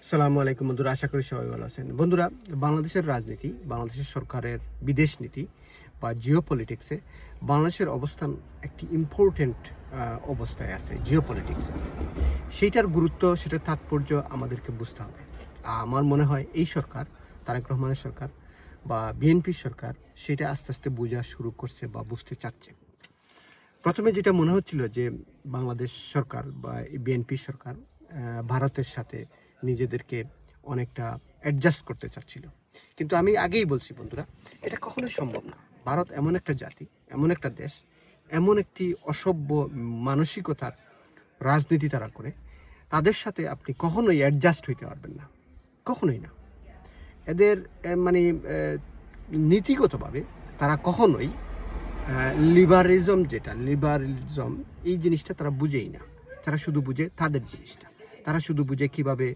সালামু আলাইকুম বন্ধুরা, আশা করি সবাই ভালো আছেন। বন্ধুরা, বাংলাদেশের রাজনীতি, বাংলাদেশের সরকারের বিদেশ নীতি বা জিও পলিটিক্সে বাংলাদেশের অবস্থান একটি ইম্পর্টেন্ট অবস্থায় আছে। জিও পলিটিক্সে সেইটার গুরুত্ব, সেটার তাৎপর্য আমাদেরকে বুঝতে হবে। আমার মনে হয় এই সরকার, তারেক রহমানের সরকার বা বিএনপির সরকার, সেটা আস্তে আস্তে বোঝা শুরু করছে বা বুঝতে চাচ্ছে। প্রথমে যেটা মনে হচ্ছিল যে বাংলাদেশ সরকার বা বিএনপি সরকার ভারতের সাথে নিজেদেরকে অনেকটা অ্যাডজাস্ট করতে চাচ্ছিল, কিন্তু আমি আগেই বলছি বন্ধুরা, এটা কখনোই সম্ভব না। ভারত এমন একটা জাতি, এমন একটা দেশ, এমন একটি অসভ্য মানসিকতার রাজনীতি তারা করে, তাদের সাথে আপনি কখনোই অ্যাডজাস্ট হইতে পারবেন না, কখনোই না। এদের মানে নীতিগতভাবে তারা কখনোই লিবারিজম, এই জিনিসটা তারা বুঝেই না। তারা শুধু বুঝে তাদের জিনিসটা, তারা শুধু বুঝে কীভাবে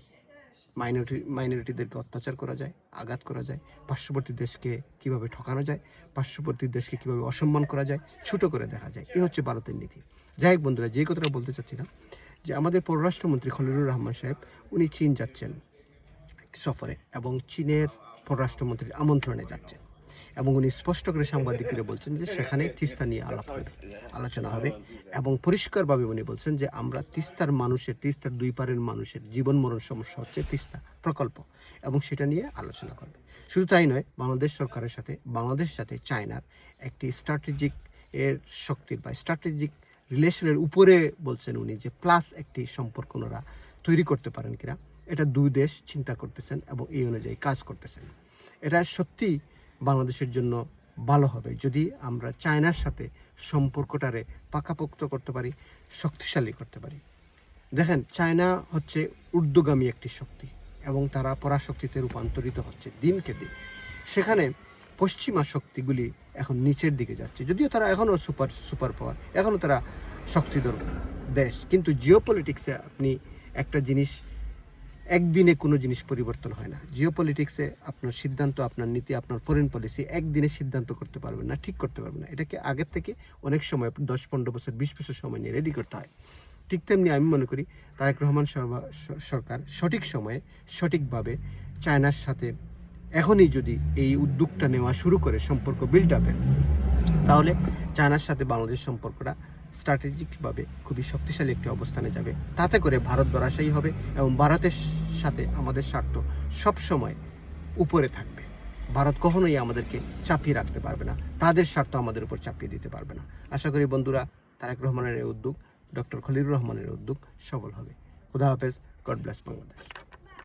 মাইনরিটিদেরকে অত্যাচার করা যায়, আঘাত করা যায়, পার্শ্ববর্তী দেশকে কিভাবে ঠকানো যায়, পার্শ্ববর্তী দেশকে কিভাবে অসম্মান করা যায়, ছোট করে দেখা যায়। এই হচ্ছে ভারতের নীতি। যাই হোক বন্ধুরা, যে কথাটা বলতে চাচ্ছিলাম, যে আমাদের পররাষ্ট্রমন্ত্রী খলিলুর রহমান সাহেব, উনি চীন যাচ্ছেন একটি সফরে, এবং চীনের পররাষ্ট্রমন্ত্রীর আমন্ত্রণে যাচ্ছেন, এবং উনি স্পষ্ট করে সাংবাদিকদের বলছেন যে সেখানে তিস্তা নিয়ে আলোচনা হবে, এবং পরিষ্কারভাবে উনি বলছেন যে আমরা তিস্তার দুই পারের মানুষের জীবন মরণ সমস্যা হচ্ছে তিস্তা প্রকল্প, এবং সেটা নিয়ে আলোচনা করবে। শুধু তাই নয়, বাংলাদেশের সাথে চায়নার একটি স্ট্র্যাটেজিক শক্তির বা স্ট্র্যাটেজিক রিলেশনের উপরে বলছেন উনি যে প্লাস একটি সম্পর্ক ওনারা তৈরি করতে পারেন কিনা, এটা দুই দেশ চিন্তা করতেছেন এবং এই অনুযায়ী কাজ করতেছেন। এটা সত্যি বাংলাদেশের জন্য ভালো হবে যদি আমরা চায়নার সাথে সম্পর্কটারে পাকাপোক্ত করতে পারি, শক্তিশালী করতে পারি। দেখেন, চায়না হচ্ছে ঊর্ধ্বগামী একটি শক্তি, এবং তারা পরাশক্তিতে রূপান্তরিত হচ্ছে দিনকে দিন। সেখানে পশ্চিমা শক্তিগুলি এখন নিচের দিকে যাচ্ছে, যদিও তারা এখনও সুপার পাওয়ার, এখনও তারা শক্তিধর দেশ, কিন্তু জিও পলিটিক্সে আপনি একটা জিনিস, একদিনে কোনো জিনিস পরিবর্তন হয় না। জিও পলিটিক্সে আপনার সিদ্ধান্ত, আপনার নীতি, আপনার ফরেন পলিসি একদিনে সিদ্ধান্ত করতে পারবেন না, ঠিক করতে পারবেন না। এটাকে আগের থেকে অনেক সময়, 10-15 বছর, 20 বছর সময় নিয়ে রেডি করতে হয়। ঠিক তেমনি আমি মনে করি তারেক রহমান সরকার সঠিক সময়ে সঠিকভাবে চায়নার সাথে এখনই যদি এই উদ্যোগটা নেওয়া শুরু করে সম্পর্ক বিল্ড আপের, তাহলে চায়নার সাথে বাংলাদেশ সম্পর্কটা স্ট্র্যাটেজিকভাবে খুবই শক্তিশালী একটি অবস্থানে যাবে। তাতে করে ভারত ধরাশায়ী হবে, এবং ভারতের সাথে আমাদের স্বার্থ সবসময় উপরে থাকবে। ভারত কখনোই আমাদেরকে চাপিয়ে রাখতে পারবে না, তাদের স্বার্থ আমাদের উপর চাপিয়ে দিতে পারবে না। আশা করি বন্ধুরা, তারেক রহমানের এই উদ্যোগ, ডক্টর খলিলুর রহমানের উদ্যোগ সফল হবে। খুদা হাফেজ। God bless Bangladesh.